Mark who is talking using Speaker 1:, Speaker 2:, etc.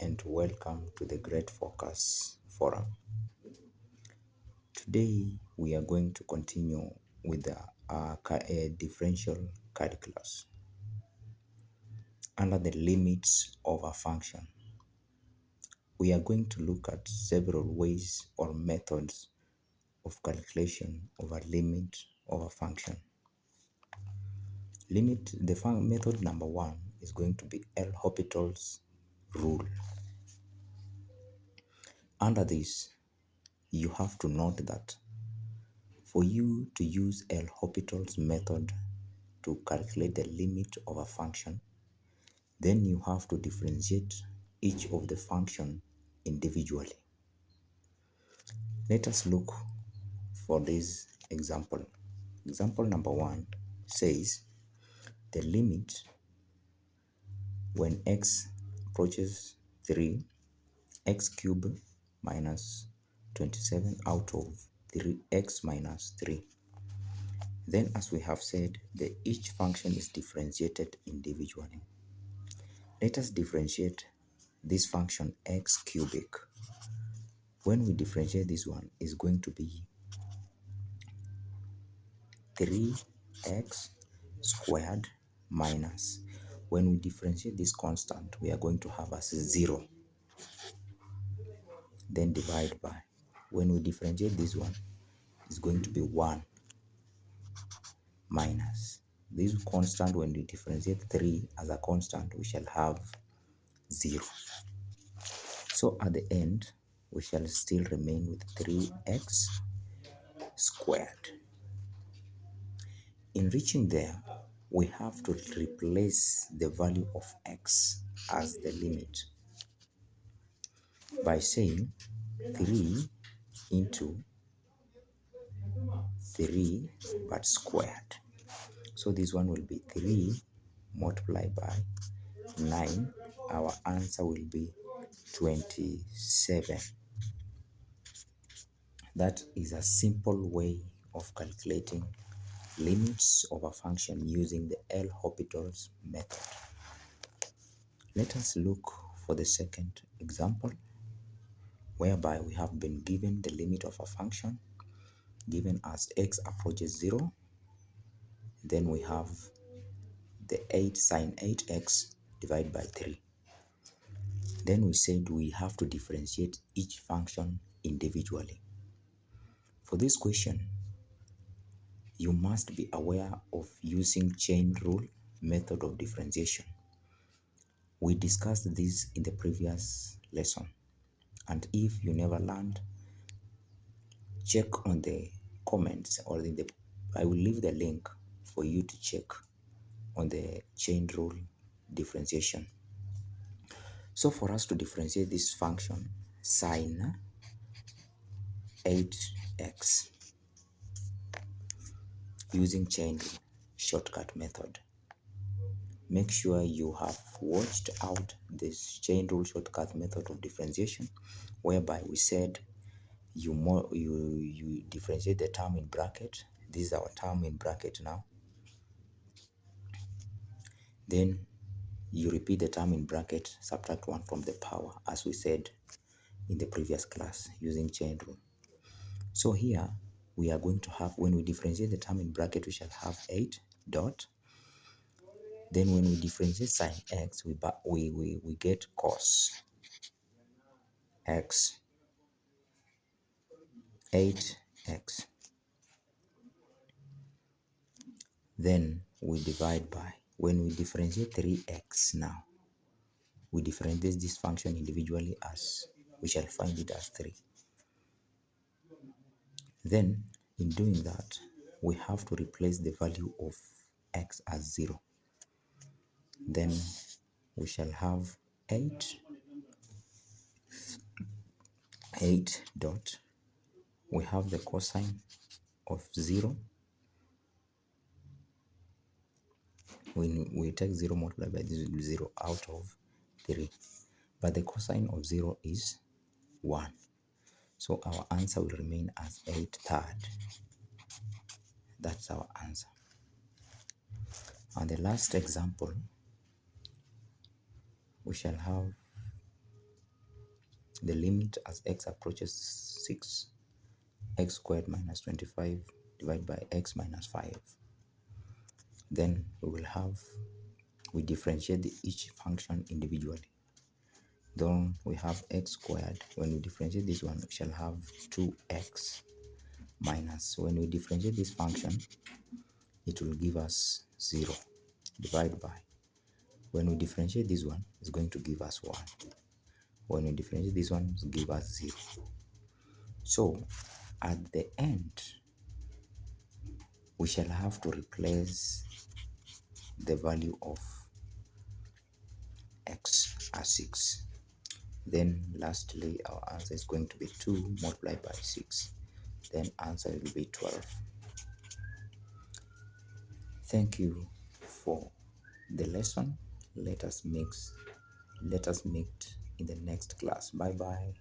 Speaker 1: and welcome to the Great Focus Forum. Today we are going to continue with the differential calculus under the limits of a function. We are going to look at several ways or methods of calculation of a limit of a function. Method number one is going to be Hopital'S rule. Under this, you have to note that for you to use Hopital'S method to calculate the limit of a function, then you have to differentiate each of the function individually. Let us look for this example. Example number one says the limit when x approaches 3, x cubed minus 27 out of 3x minus 3. Then, as we have said, each function is differentiated individually. Let us differentiate this function x cubic. When we differentiate this one, is going to be 3x squared minus, when we differentiate this constant, we are going to have as 0. Then divide by, when we differentiate this one, is going to be 1 minus. This constant, when we differentiate 3 as a constant, we shall have 0. So at the end, we shall still remain with 3x squared. In reaching there, we have to replace the value of x as the limit by saying 3 into 3 but squared. So this one will be 3 multiplied by 9. Our answer will be 27. That is a simple way of calculating limits of a function using the Hopital'S method. Let us look for the second example, whereby we have been given the limit of a function given as x approaches 0. Then we have the 8 sine 8x divided by 3. Then we said we have to differentiate each function individually. For this question, you must be aware of using chain rule method of differentiation. We discussed this in the previous lesson, and if you never learned, check on the comments or I will leave the link for you to check on the chain rule differentiation. So for us to differentiate this function sine 8x using chain rule shortcut method, make sure you have watched out this chain rule shortcut method of differentiation, whereby we said you differentiate the term in bracket. This is our term in bracket now. Then you repeat the term in bracket, subtract 1 from the power, as we said in the previous class using chain rule. So here we are going to have, when we differentiate the term in bracket, we shall have 8 dot. Then when we differentiate sine x, we get cos x 8x. Then we divide by, when we differentiate 3x now, we differentiate this function individually as, we shall find it as 3. Then in doing that, we have to replace the value of x as 0. Then we shall have 8 dot. We have the cosine of 0. When we take 0 multiplied by this, 0 out of 3. But the cosine of 0 is 1. So our answer will remain as 8/3. That's our answer. And the last example, we shall have the limit as x approaches 6, x squared minus 25 divided by x minus 5. Then we differentiate each function individually. Then we have x squared. When we differentiate this one, we shall have 2x minus, when we differentiate this function, it will give us 0 divided by, when we differentiate this one, it's going to give us 1. When we differentiate this one, it will give us 0. So at the end, we shall have to replace the value of x as 6. Then lastly, our answer is going to be 2 multiplied by 6. Then answer will be 12. Thank you for the lesson. Let us meet in the next class. Bye bye.